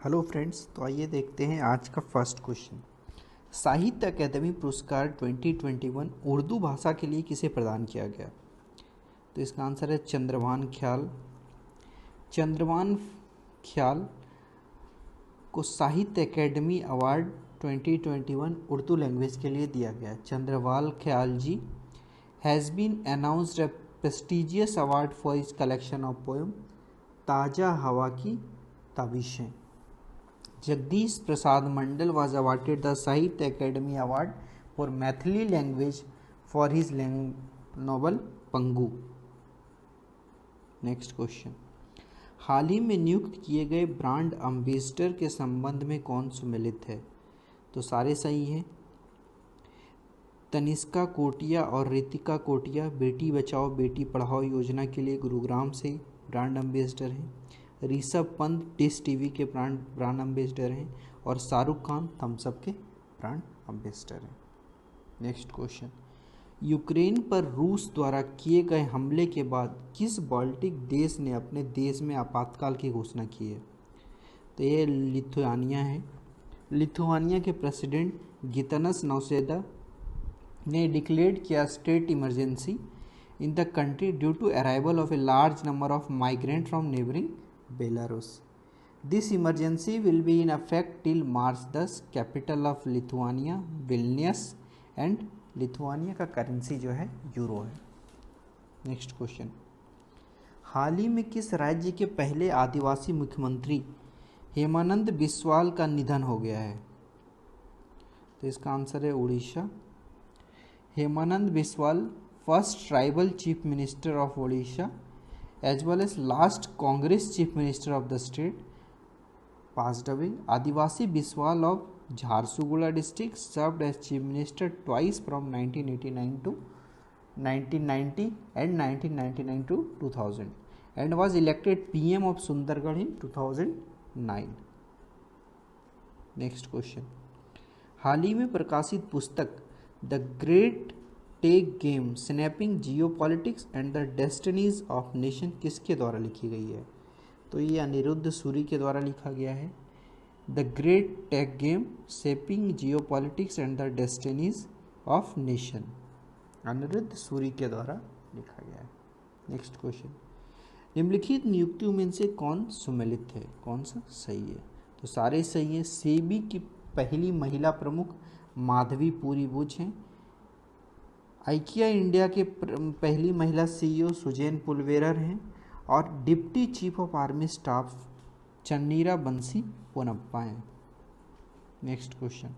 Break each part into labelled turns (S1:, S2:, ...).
S1: Hello friends, तो आइए देखते हैं आज का फर्स्ट क्वेश्चन। साहित्य अकादमी पुरस्कार 2021 उर्दू भाषा के लिए किसे प्रदान किया गया? तो इसका आंसर है चंद्रभान ख्याल। चंद्रभान ख्याल को साहित्य अकादमी अवार्ड 2021 उर्दू लैंग्वेज के लिए दिया गया। Chandrabhan Khayal ji has been announced a prestigious award for his collection of poem Taza Hawa ki Tabishen. Jagdish Prasad Mandal was awarded the Sahitya Academy Award for Maithili language for his novel Pangu. Next question, हाल ही में नियुक्त किए गए ब्रांड एम्बेसडर के संबंध में कौन सम्मिलित है? तो सारे सही हैं। तनिष्का कोटिया और रितिका कोटिया बेटी बचाओ बेटी पढ़ाओ योजना के लिए गुरुग्राम से ब्रांड एम्बेसडर हैं। ऋषभ पंत डिश टीवी के ब्रांड एम्बेसडर हैं और शाहरुख खान थम्स अप के ब्रांड एम्बेसडर हैं। नेक्स्ट क्वेश्चन, यूक्रेन पर रूस द्वारा किए गए हमले के बाद किस बाल्टिक देश ने अपने देश में आपातकाल की घोषणा की है? तो ये लिथुआनिया है। लिथुआनिया के प्रेसिडेंट गितनस नौसेदा ने डिक्लेयर किया state emergency in the country due to arrival of a large number of migrant from neighbouring Belarus. This emergency will be in effect till March 10. Capital of Lithuania Vilnius and Lithuania का currency जो है euro है। Next question, हाल ही में किस राज्य के पहले आदिवासी मुख्यमंत्री हेमानंद बिस्वाल का निधन हो गया है? तो इसका आंसर है Orissa. Hemanand Biswal first tribal chief minister of Odisha as well as last Congress chief minister of the state passed away. Adivasi Biswal of Jharsuguda district served as chief minister twice from 1989 to 1990 and 1999 to 2000 and was elected PM of Sundargarh in 2009. Next question, हाल ही में प्रकाशित पुस्तक the great tech game shaping geopolitics and the destinies of nation किसके द्वारा लिखी गई है? तो ये अनिरुद्ध सूरी के द्वारा लिखा गया है। The great tech game shaping geopolitics and the destinies of nation Anirudh Suri के द्वारा लिखा गया है। नेक्स्ट क्वेश्चन, निम्नलिखित नियुक्तियों में से कौन सम्मिलित है? कौन सा सही है? तो सारे सही हैं। सेबी की पहली महिला प्रमुख माधवी पूरी बुच हैं। आइकिया इंडिया के पहली महिला सीईओ सुजैन पुलवेरर हैं और deputy chief of army staff Channira बंसी पोनप्पा हैं। नेक्स्ट क्वेश्चन,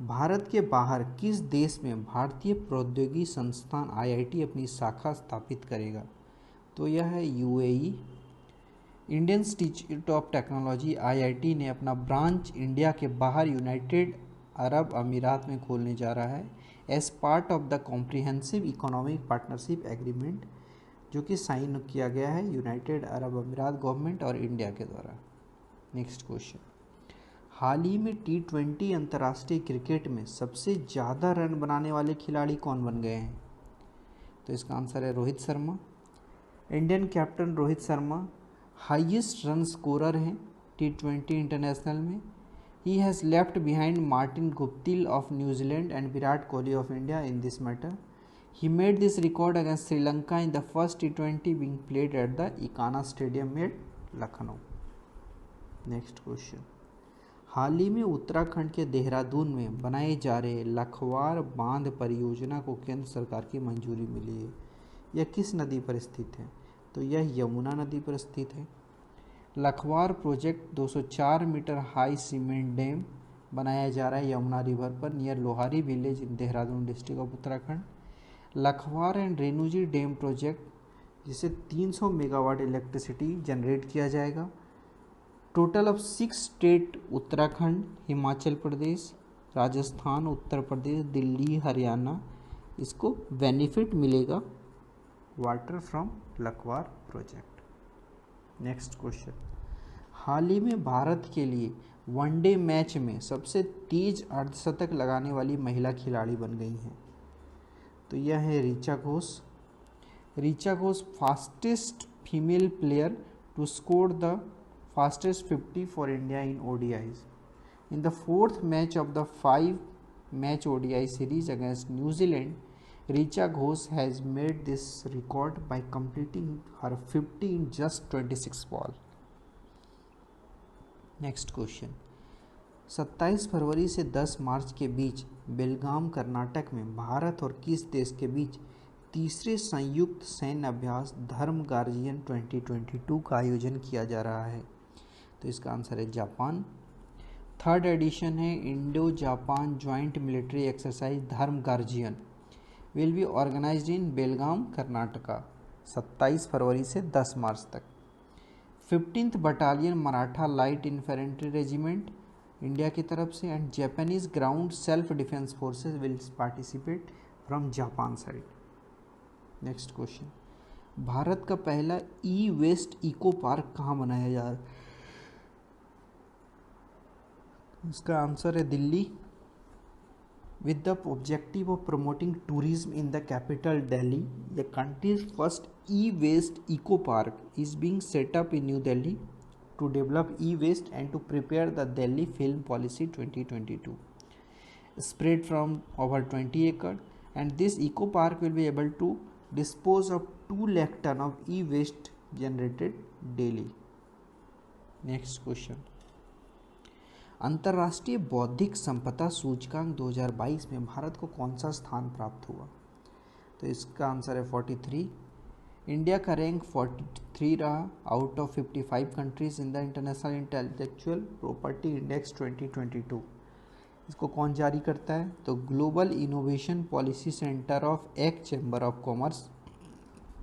S1: भारत के बाहर किस देश में भारतीय प्रौद्योगिकी संस्थान आईआईटी अपनी शाखा स्थापित करेगा? तो यह है UAE. Indian institute of technology IIT ने अपना ब्रांच इंडिया के बाहर यूनाइटेड अरब अमीरात में खोलने जा रहा है as part of the comprehensive economic partnership agreement जो कि साइन किया गया है यूनाइटेड अरब अमीरात गवर्नमेंट और इंडिया के द्वारा। नेक्स्ट क्वेश्चन, हाल ही में T20 अंतर्राष्ट्रीय क्रिकेट में सबसे ज़्यादा रन बनाने वाले खिलाड़ी कौन बन गए हैं? तो इसका आंसर है Rohit Sharma. Indian captain Rohit Sharma highest run scorer हैं T20 इंटरनेशनल में। He has left behind Martin Guptill of New Zealand and Virat Kohli of India in this matter. He made this record against Sri Lanka in the first T20 being played at the Ikana Stadium at Lucknow. Next question, हाल ही में उत्तराखंड के देहरादून में बनाए जा रहे लखवार बांध परियोजना को केंद्र सरकार की मंजूरी मिली है। यह किस नदी पर स्थित है? तो यह यमुना नदी पर स्थित है। Lakhwar project 204 meter high cement dam बनाया जा रहा है यमुना रिवर पर near Lohari village in Dehradun district of Uttarakhand. Lakhwar and Renuji dam project जिसे 300 मेगावाट इलेक्ट्रिसिटी जनरेट किया जाएगा। Total of 6 state Uttarakhand, Himachal Pradesh, Rajasthan, Uttar Pradesh, Delhi, Haryana इसको बेनिफिट मिलेगा water from Lakhwar project. Next question, हाल ही में भारत के लिए वनडे मैच में सबसे तेज अर्धशतक लगाने वाली महिला खिलाड़ी बन गई हैं। तो यह है Richa Ghosh. Richa Ghosh fastest female player to score the fastest 50 for India in ODIs. In the fourth match of the 5-match ODI series against New Zealand, Richa Ghosh has made this record by completing her 50 in just 26 balls. Next question, 27 फरवरी से 10 मार्च के बीच बेलगाम कर्नाटक में भारत और किस देश के बीच तीसरे संयुक्त सैन्य अभ्यास धर्म गार्जियन 2022 का आयोजन किया जा रहा है? तो इसका आंसर है जापान। थर्ड एडिशन है Indo Japan joint military exercise धर्म गार्जियन विल बी ऑर्गेनाइज्ड इन बेलगाम कर्नाटका 27 फरवरी से 10 मार्च तक। 15th battalion Maratha light infantry regiment India की तरफ से and Japanese ground self defence forces will participate from Japan side. Next question, Bharat का पहला ई waste eco park कहाँ बनाया जा रहा है? इसका आंसर है Delhi. With the objective of promoting tourism in the capital Delhi, the country's first e-waste eco park is being set up in New Delhi to develop e-waste and to prepare the Delhi Film Policy 2022. Spread from over 20 acres, and this eco park will be able to dispose of 2 lakh ton of e-waste generated daily. Next question. अंतर्राष्ट्रीय बौद्धिक संपदा सूचकांक 2022 में भारत को कौन सा स्थान प्राप्त हुआ? तो इसका आंसर है 43। इंडिया का रैंक 43 रहा out of 55 countries in the international intellectual property index 2022। इसको कौन जारी करता है? तो global innovation policy center of एक chamber of commerce.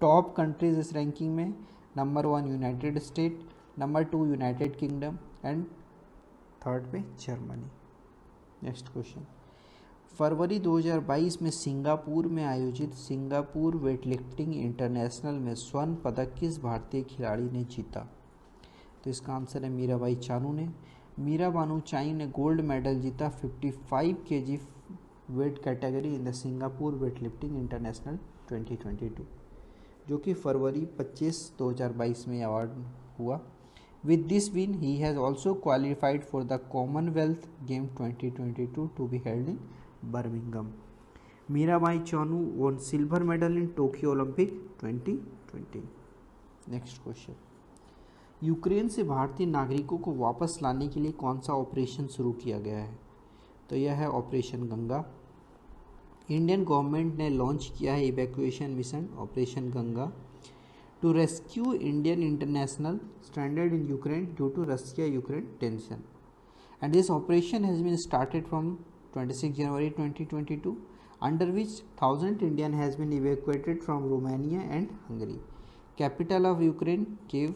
S1: Top countries इस रैंकिंग में number 1 United State, number 2 United Kingdom and third पे जर्मनी। नेक्स्ट क्वेश्चन, फरवरी 2022 में सिंगापुर में आयोजित सिंगापुर वेटलिफ्टिंग इंटरनेशनल में स्वर्ण पदक किस भारतीय खिलाड़ी ने जीता? तो इसका आंसर है मीराबाई चानू ने। मीरा बानू चाई ने गोल्ड मेडल जीता 55 kg weight category in the Singapore weightlifting international 2022, जो कि फरवरी 25, 2022 में अवार्ड हुआ। With this win, he has also qualified for the Commonwealth Game 2022 to be held in Birmingham. Mirabai Chanu won silver medal in Tokyo Olympic 2020. Next question. Ukraine से भारतीय नागरिकों को वापस लाने के लिए कौन सा ऑपरेशन शुरू किया गया है? तो यह है ऑपरेशन गंगा। इंडियन गवर्नमेंट ने लॉन्च किया है evacuation mission operation Ganga to rescue Indian international stranded in Ukraine due to Russia-Ukraine tension. And this operation has been started from 26 January 2022, under which 1,000 Indian has been evacuated from Romania and Hungary. Capital of Ukraine, Kiev,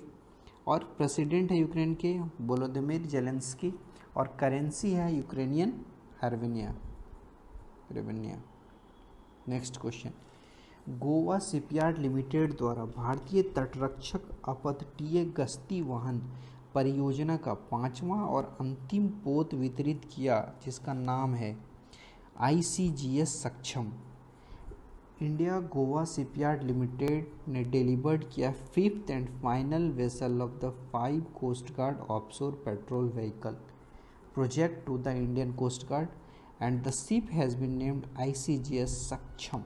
S1: और president है Ukraine के Volodymyr Zelensky और currency है Ukrainian hryvnia. Next question, Goa shipyard limited द्वारा भारतीय तटरक्षक अपतटीय गश्ती वाहन परियोजना का 5वां और अंतिम पोत वितरित किया, जिसका नाम है ICGS Saksham. India Goa shipyard limited ने डिलीवर्ड किया 5th and final vessel of the 5 coast guard offshore patrol vehicle project to the Indian coast guard and the ship has been named ICGS Saksham.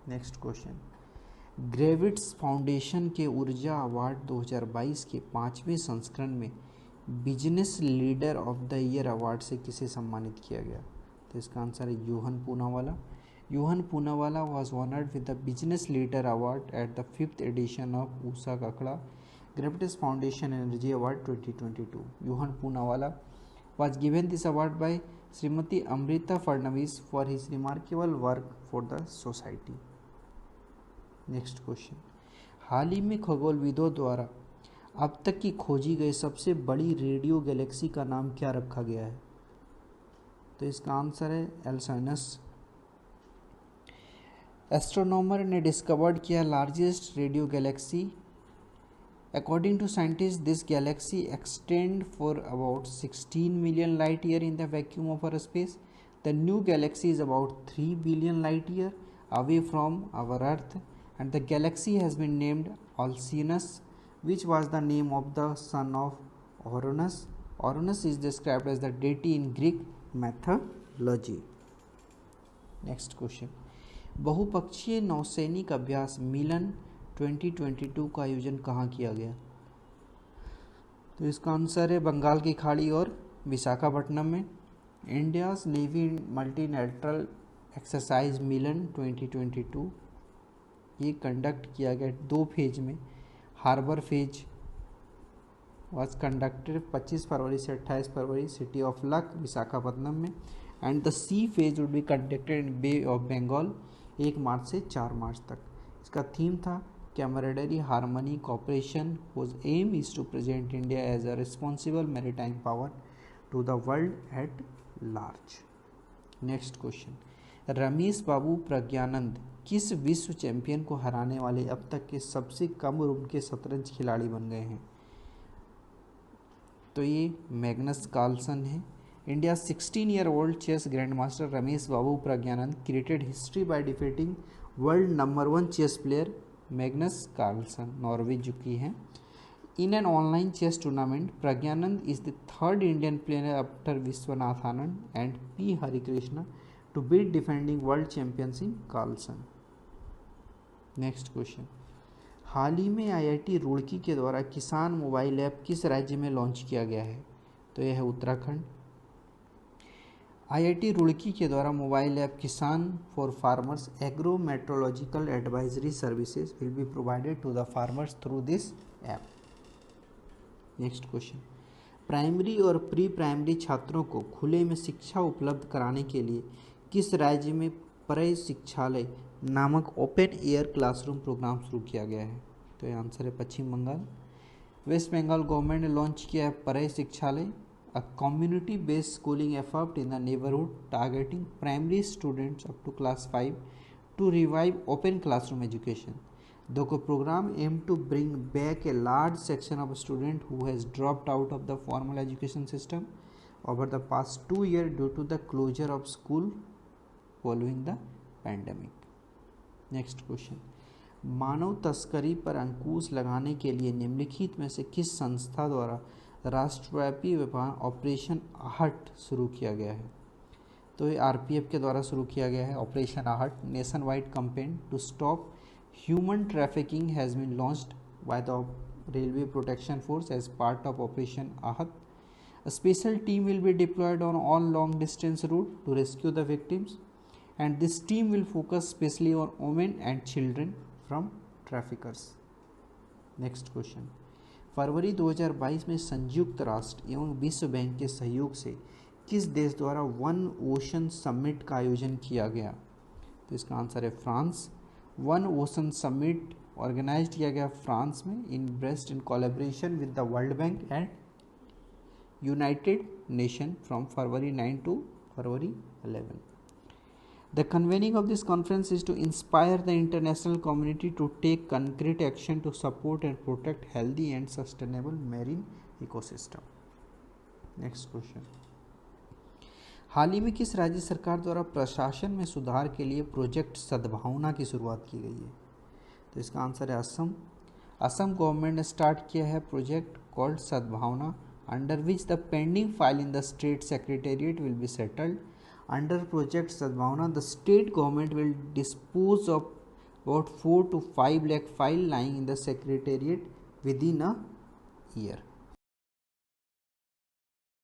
S1: Next question, Gravitas foundation के Urja award 2022 के 5वें संस्करण में business leader of the year award से किसे सम्मानित किया गया? तो इसका आंसर है Yohan Poonawalla. Yohan Poonawalla was honoured with the business leader award at the 5th edition of Usha Kakade Gravitas foundation energy award 2022। Yohan Poonawalla was given this award by Srimati Amrita Fadnavis for his remarkable work for the society. Next question, हाल ही में खगोलविदों द्वारा अब तक की खोजी गई सबसे बड़ी रेडियो गैलेक्सी का नाम क्या रखा गया है? तो इसका आंसर है एल्साइनस। एस्ट्रोनॉमर ने डिस्कवर्ड किया largest radio Galaxy. According to scientists, this galaxy extends for about 16 million light year in the vacuum of our space. The new galaxy is about 3 billion light year away from our Earth, and the galaxy has been named Alcinous Which was the name of the son of Oronus? Oronus is described as the deity in Greek mythology. Next question, बहुपक्षीय नौसैनिक अभ्यास मिलन 2022 का आयोजन कहाँ किया गया? तो इसका आंसर है बंगाल की खाड़ी और विशाखापट्टनम में। India's navy multilateral exercise Milan 2022 ये कंडक्ट किया गया 2 फेज में। हार्बर फेज was conducted 25 फरवरी से 28 फरवरी सिटी ऑफ लक विशाखापट्टनम में, and the sea phase would be conducted in Bay of Bengal 1 मार्च से 4 मार्च तक। इसका थीम था camaraderie harmony cooperation whose aim is to present India as a responsible maritime power to the world at large. Next question, Ramesh Babu Praggnanandhaa किस विश्व champion को हराने वाले अब तक के सबसे कम उम्र के शतरंज खिलाड़ी बन गए हैं? तो ये मैग्नस कार्लसन है। India 16-year-old chess grand master Ramesh Babu Praggnanandhaa created history by defeating world number 1 chess player Magnus Carlsen Norway की हैं। In an online chess tournament Praggnanandhaa is the third Indian player after Vishwanath Anand and P Harikrishna to beat defending world champions in Carlsen. Next question, हाल ही में IIT Roorkee के द्वारा किसान mobile app किस राज्य में लॉन्च किया गया है? तो यह है उत्तराखंड। आईआईटी रुड़की के द्वारा mobile app Kisan for farmers agro meteorological advisory services will be provided to the farmers through this app. Next question, primary और प्री प्राइमरी छात्रों को खुले में शिक्षा उपलब्ध कराने के लिए किस राज्य में परय शिक्षालय नामक ओपन एयर क्लासरूम प्रोग्राम शुरू किया गया है? तो यह आंसर है पश्चिम बंगाल। वेस्ट बंगाल गवर्नमेंट ने लॉन्च किया है Paray Shikshalay, a community based schooling effort in the neighbourhood targeting primary students up to class 5 to revive open classroom education. The program aimed to bring back a large section of students who has dropped out of the formal education system over the past 2 years due to the closure of school following the pandemic. Next question. मानव तस्करी पर अंकुश लगाने के लिए निम्नलिखित में से किस संस्था द्वारा राष्ट्रव्यापी अभियान ऑपरेशन आहट शुरू किया गया है? तो ये आरपीएफ के द्वारा शुरू किया गया है operation Aahat. Nation wide campaign to stop human trafficking has been launched by the railway protection force as part of operation Aahat. A special team will be deployed on all long distance route to rescue the victims, and this team will focus specially on women and children from traffickers. Next question. फरवरी 2022 में संयुक्त राष्ट्र एवं विश्व bank के सहयोग से किस देश द्वारा वन ओशन समिट का आयोजन किया गया? तो इसका आंसर है France. One ocean summit organise किया गया फ्रांस में in Brest in collaboration with the World Bank and United Nation from February 9 to February 11. The convening of this conference is to inspire the international community to take concrete action to support and protect healthy and sustainable marine ecosystem. Next question. हाल ही में किस राज्य सरकार द्वारा प्रशासन में सुधार के लिए प्रोजेक्ट सद्भावना की शुरुआत की गई है? तो इसका आंसर है असम। असम गवर्नमेंट ने स्टार्ट किया है प्रोजेक्ट कॉल्ड सद्भावना, under which the pending file in the state secretariat will be settled. Under project Sadbhavana, the state government will dispose of about 4 to 5 lakh file lying in the secretariat within a year.